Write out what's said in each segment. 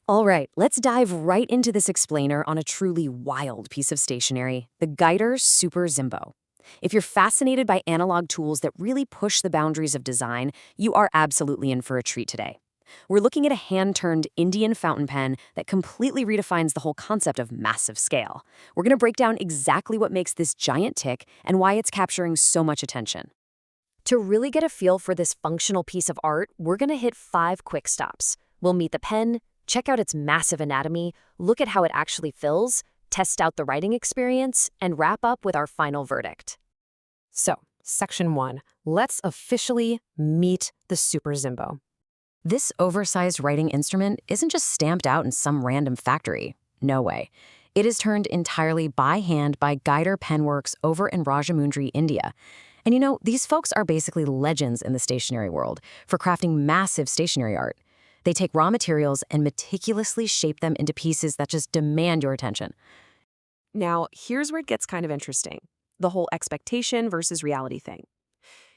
All right, let's dive right into this explainer on a truly wild piece of stationery, the Guider Super Zimbo. If you're fascinated by analog tools that really push the boundaries of design, you are absolutely in for a treat today. We're looking at a hand-turned Indian fountain pen that completely redefines the whole concept of massive scale. We're going to break down exactly what makes this giant tick and why it's capturing so much attention. To really get a feel for this functional piece of art, we're going to hit 5 quick stops. We'll meet the pen, check out its massive anatomy, look at how it actually fills, test out the writing experience, and wrap up with our final verdict. So, Section 1. Let's officially meet the Super Zimbo. This oversized writing instrument isn't just stamped out in some random factory. No way. It is turned entirely by hand by Guider Penworks over in Rajahmundry, India. And you know, these folks are basically legends in the stationery world for crafting massive stationery art. They take raw materials and meticulously shape them into pieces that just demand your attention. Now, here's where it gets kind of interesting. The whole expectation versus reality thing.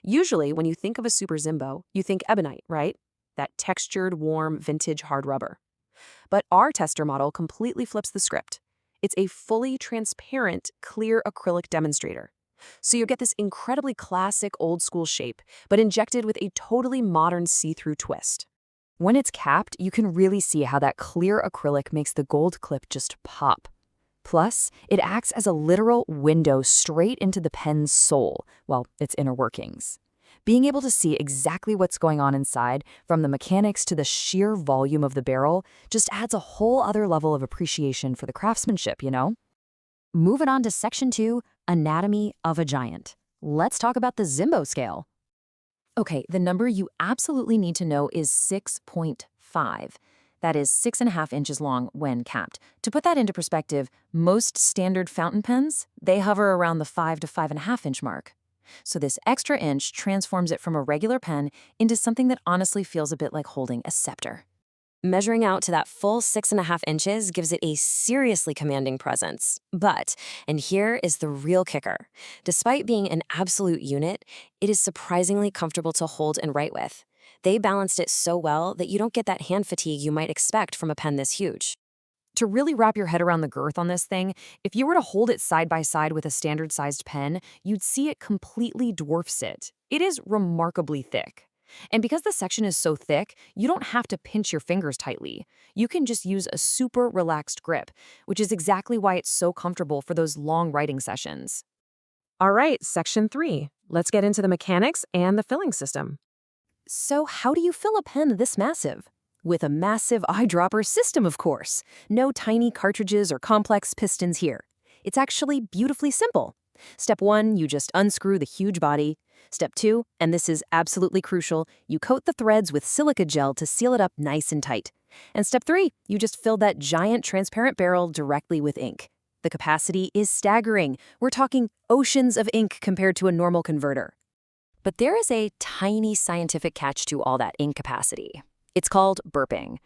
Usually, when you think of a Super Zimbo, you think ebonite, right? That textured, warm, vintage hard rubber. But our tester model completely flips the script. It's a fully transparent, clear acrylic demonstrator. So you get this incredibly classic old-school shape, but injected with a totally modern see-through twist. When it's capped, you can really see how that clear acrylic makes the gold clip just pop. Plus, it acts as a literal window straight into the pen's soul, well, its inner workings. Being able to see exactly what's going on inside, from the mechanics to the sheer volume of the barrel, just adds a whole other level of appreciation for the craftsmanship, you know? Moving on to Section 2, Anatomy of a Giant. Let's talk about the Zimbo scale. Okay, the number you absolutely need to know is 6.5. That is 6.5 inches long when capped. To put that into perspective, most standard fountain pens, they hover around the 5 to 5.5 inch mark. So this extra inch transforms it from a regular pen into something that honestly feels a bit like holding a scepter. Measuring out to that full 6.5 inches gives it a seriously commanding presence. But, and here is the real kicker, despite being an absolute unit, it is surprisingly comfortable to hold and write with. They balanced it so well that you don't get that hand fatigue you might expect from a pen this huge. To really wrap your head around the girth on this thing, if you were to hold it side by side with a standard-sized pen, you'd see it completely dwarfs it. It is remarkably thick. And because the section is so thick, you don't have to pinch your fingers tightly. You can just use a super relaxed grip, which is exactly why it's so comfortable for those long writing sessions. All right, Section 3. Let's get into the mechanics and the filling system. So how do you fill a pen this massive? With a massive eyedropper system, of course. No tiny cartridges or complex pistons here. It's actually beautifully simple. Step 1, you just unscrew the huge body. Step 2, and this is absolutely crucial, you coat the threads with silica gel to seal it up nice and tight. And step 3, you just fill that giant transparent barrel directly with ink. The capacity is staggering. We're talking oceans of ink compared to a normal converter. But there is a tiny scientific catch to all that ink capacity. It's called burping.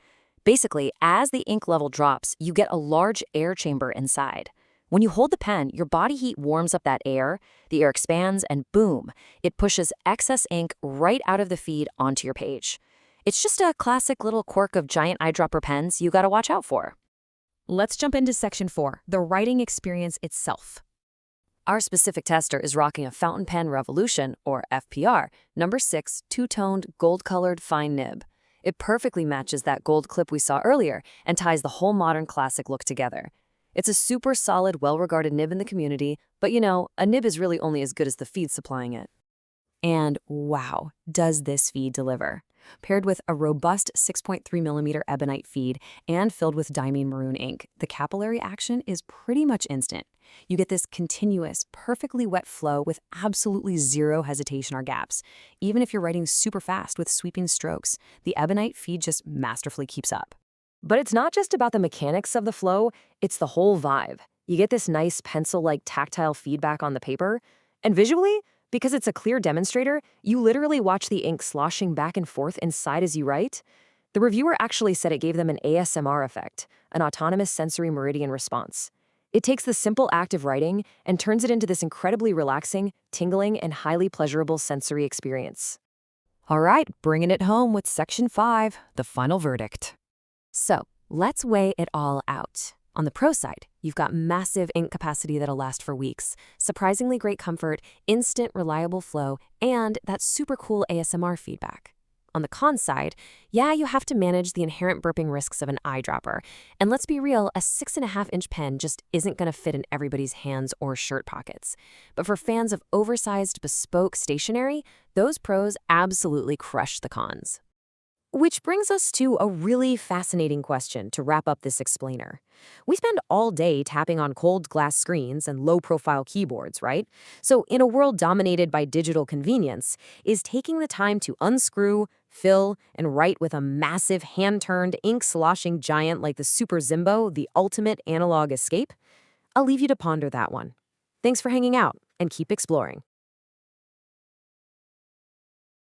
Basically, as the ink level drops, you get a large air chamber inside. When you hold the pen, your body heat warms up that air, the air expands, and boom, it pushes excess ink right out of the feed onto your page. It's just a classic little quirk of giant eyedropper pens you gotta watch out for. Let's jump into Section 4, the writing experience itself. Our specific tester is rocking a Fountain Pen Revolution, or FPR, number 6 two-toned gold-colored fine nib. It perfectly matches that gold clip we saw earlier and ties the whole modern classic look together. It's a super solid, well-regarded nib in the community, but you know, a nib is really only as good as the feed supplying it. And wow, does this feed deliver. Paired with a robust 6.3mm ebonite feed and filled with diamine maroon ink, the capillary action is pretty much instant. You get this continuous, perfectly wet flow with absolutely zero hesitation or gaps. Even if you're writing super fast with sweeping strokes, the ebonite feed just masterfully keeps up. But it's not just about the mechanics of the flow, it's the whole vibe. You get this nice pencil-like tactile feedback on the paper, and visually, because it's a clear demonstrator, you literally watch the ink sloshing back and forth inside as you write. The reviewer actually said it gave them an ASMR effect, an autonomous sensory meridian response. It takes the simple act of writing and turns it into this incredibly relaxing, tingling, and highly pleasurable sensory experience. All right, bringing it home with Section 5, the final verdict. So, Let's weigh it all out. On the pro side, you've got massive ink capacity that'll last for weeks, surprisingly great comfort, instant reliable flow, and that super cool ASMR feedback. On the con side, yeah, you have to manage the inherent burping risks of an eyedropper. And let's be real, a 6.5-inch pen just isn't going to fit in everybody's hands or shirt pockets. But for fans of oversized, bespoke stationery, those pros absolutely crush the cons. Which brings us to a really fascinating question to wrap up this explainer. We spend all day tapping on cold glass screens and low-profile keyboards, right? So in a world dominated by digital convenience, is taking the time to unscrew, fill, and write with a massive hand-turned, ink-sloshing giant like the Super Zimbo the ultimate analog escape? I'll leave you to ponder that one. Thanks for hanging out, and keep exploring.